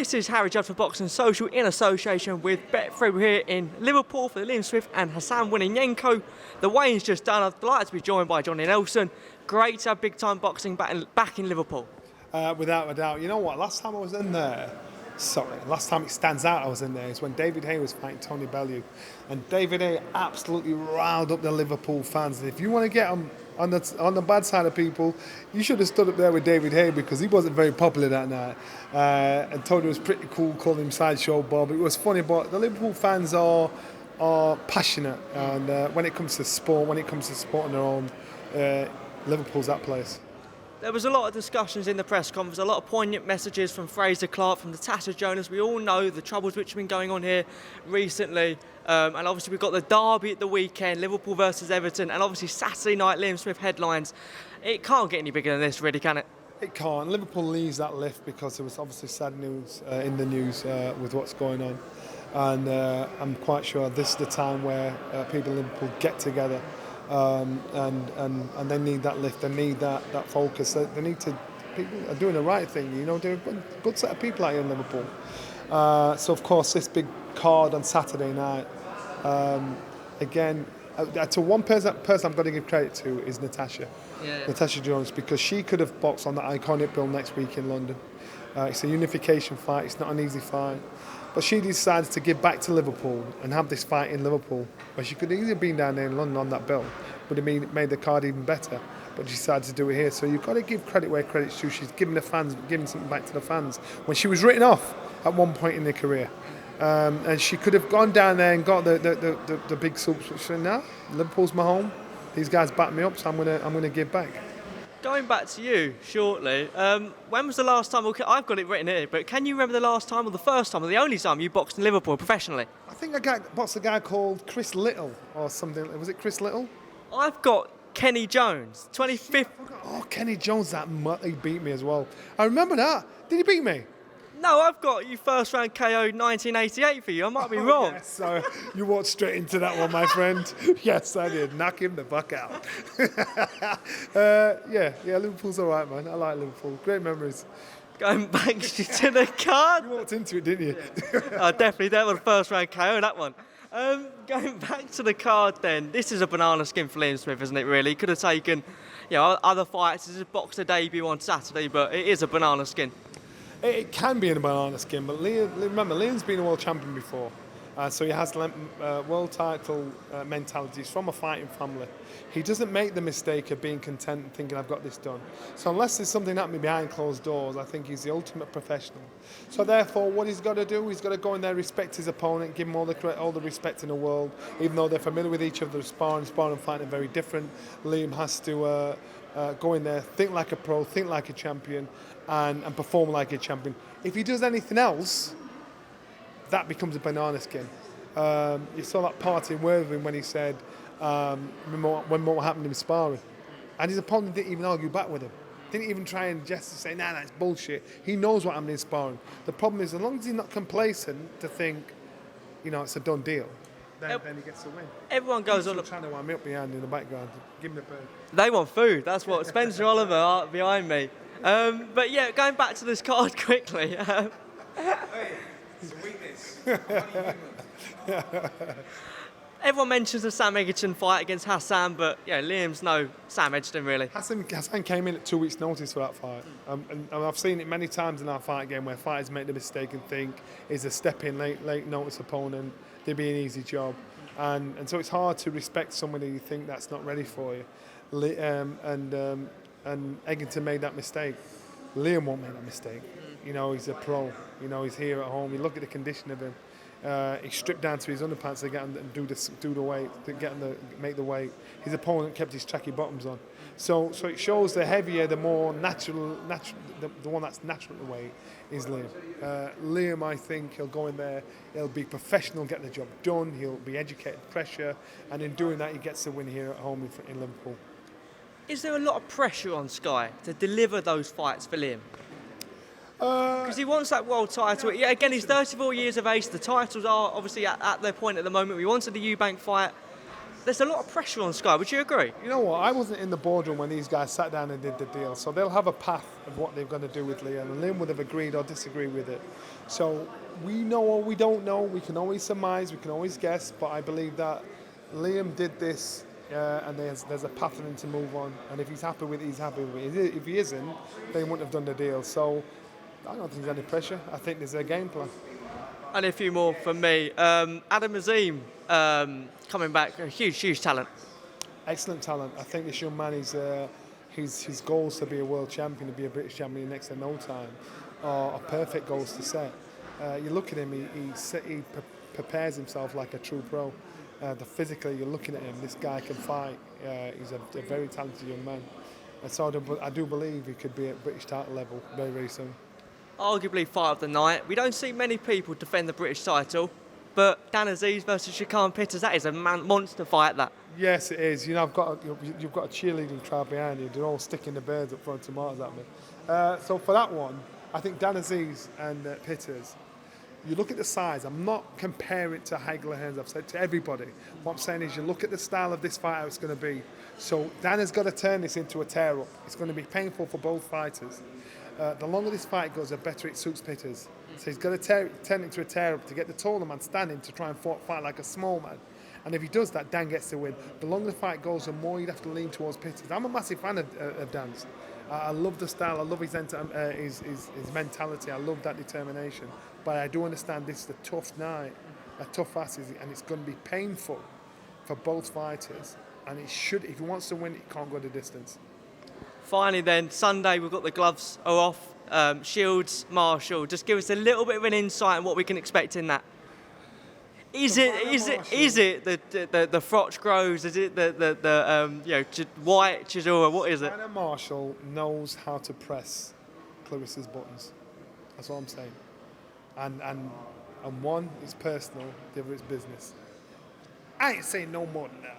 This is Harry Judd for Boxing Social in association with Betfred. We're here in Liverpool for the Liam Swift and Hassan Winninyenko. The weigh-in's just done. I'd like to be joined by Johnny Nelson. Great to have big-time boxing back in Liverpool. Without a doubt. You know what? Last time it stands out I was in there is when David Haye was fighting Tony Bellew. And David Haye absolutely riled up the Liverpool fans. And if you want to get on the bad side of people, you should have stood up there with David Haye because he wasn't very popular that night. And Tony was pretty cool, calling him Sideshow Bob. It was funny, but the Liverpool fans are passionate. And when it comes to sport, when it comes to sport on their own, Liverpool's that place. There was a lot of discussions in the press conference, a lot of poignant messages from Fraser Clark, from Natasha Jonas. We all know the troubles which have been going on here recently. And obviously we've got the derby at the weekend, Liverpool versus Everton, and obviously Saturday night Liam Smith headlines. It can't get any bigger than this, really, can it? It can't. Liverpool leaves that lift because there was obviously sad news in the news with what's going on. And I'm quite sure this is the time where people in Liverpool get together. And they need that lift, they need that focus. They need to. People are doing the right thing, you know. They're a good set of people out here in Liverpool. So of course, this big card on Saturday night. Again, to one person I'm going to give credit to is Natasha. Yeah. Natasha Jonas, because she could have boxed on that iconic bill next week in London. It's a unification fight. It's not an easy fight. But she decided to give back to Liverpool and have this fight in Liverpool, where she could easily have been down there in London on that bill, would have made the card even better. But she decided to do it here. So you've got to give credit where credit's due. She's giving something back to the fans when she was written off at one point in her career. And she could have gone down there and got the big soups. She said, "No, Liverpool's my home. These guys back me up, so I'm gonna give back." Going back to you shortly, when was the last time, I've got it written here, but can you remember the last time or the first time or the only time you boxed in Liverpool professionally? I think I boxed a guy called Chris Little or something. Was it Chris Little? I've got Kenny Jones, 25th. Oh, Kenny Jones, he beat me as well. I remember that. Did he beat me? No, I've got you first round KO 1988 for you. I might be wrong. Yes, so you walked straight into that one, my friend. Yes, I did. Knock him the fuck out. Yeah, Liverpool's all right, man. I like Liverpool. Great memories. Going back to the card. You walked into it, didn't you? Yeah. Definitely. That was the first round KO, that one. Going back to the card then, this is a banana skin for Liam Smith, isn't it, really? He could have taken other fights. This is a boxer debut on Saturday, but it is a banana skin. It can be in a banana skin, but remember, Liam's been a world champion before. So he has world title mentality. He's from a fighting family. He doesn't make the mistake of being content and thinking, I've got this done. So unless there's something happening behind closed doors, I think he's the ultimate professional. So therefore, what he's got to do, he's got to go in there, respect his opponent, give him all the respect in the world. Even though they're familiar with each other, sparring and fighting are very different. Liam has to go in there, think like a pro, think like a champion, and perform like a champion. If he does anything else, that becomes a banana skin. You saw that part in Worthing when he said, remember what happened in sparring? And his opponent didn't even argue back with him. Didn't even try and just say, nah, that's bullshit. He knows what happened in sparring. The problem is, as long as he's not complacent to think, it's a done deal, then he gets the win. Everyone goes on. Trying to wind me up behind in the background. Give him the bird. They want food. That's what Spencer Oliver are behind me. But yeah, going back to this card quickly. It's a weakness. Everyone mentions the Sam Egerton fight against Hassan, but Liam's no Sam Egerton really. Hassan came in at 2 weeks' notice for that fight, and I've seen it many times in our fight game where fighters make the mistake and think he's a step-in, late notice opponent. They'd be an easy job, and so it's hard to respect somebody you think that's not ready for you. And Egerton made that mistake. Liam won't make that mistake. He's a pro. He's here at home. You look at the condition of him. He's stripped down to his underpants to get him and do the weight, to make the weight. His opponent kept his tracky bottoms on. So it shows the heavier, the more natural, the one that's natural to weight is Liam. Liam, I think he'll go in there. He'll be professional, get the job done. He'll be educated, pressure, and in doing that, he gets the win here at home in Liverpool. Is there a lot of pressure on Sky to deliver those fights for Liam? Because he wants that world title. Yeah, again, he's 34 years of age. The titles are obviously at their point at the moment. We wanted the Eubank fight. there's a lot of pressure on Sky. Would you agree? You know what? I wasn't in the boardroom when these guys sat down and did the deal, so they'll have a path of what they're going to do with Liam, and Liam would have agreed or disagreed with it. So we know or we don't know. We can always surmise, we can always guess, but I believe that Liam did this, and there's a path for him to move on. And if he's happy with it, he's happy with it. If he isn't, they wouldn't have done the deal. So I don't think there's any pressure. I think there's a game plan. And a few more from me. Adam Azim coming back, a huge talent. Excellent talent. I think this young man is his goals to be a world champion, to be a British champion in next to no time, are perfect goals to set. You look at him, he prepares himself like a true pro. Physically, you're looking at him, this guy can fight. He's a very talented young man. And so I do believe he could be at British title level very, very soon. Arguably fight of the night. We don't see many people defend the British title, but Dan Aziz versus Shakan Pitters, that is a monster fight, that. Yes, it is. You know, you've got a cheerleading crowd behind you. They're all sticking the birds up throwing tomatoes at me. So for that one, I think Dan Aziz and Pitters, you look at the size. I'm not comparing it to Hagler Hearns. I've said to everybody. What I'm saying is you look at the style of this fight, how it's going to be. So Dan has got to turn this into a tear-up. It's going to be painful for both fighters. The longer this fight goes, the better it suits Pitters. So he's got to turn it into a tear-up to get the taller man standing to try and fight like a small man. And if he does that, Dan gets the win. The longer the fight goes, the more you'd have to lean towards Pitters. I'm a massive fan of Dan's. I love the style. I love his mentality. I love that determination. But I do understand this is a tough night, a tough ass, and it's going to be painful for both fighters. And it should, if he wants to win, it can't go the distance. Finally then, Sunday we've got the gloves are off. Shields, Marshall. Just give us a little bit of an insight on what we can expect in that. Is it the Froch Groves? Is it the White Chisora? What is it? Brandon Marshall knows how to press Claressa's buttons. That's what I'm saying. And one is personal, the other is business. I ain't saying no more than that.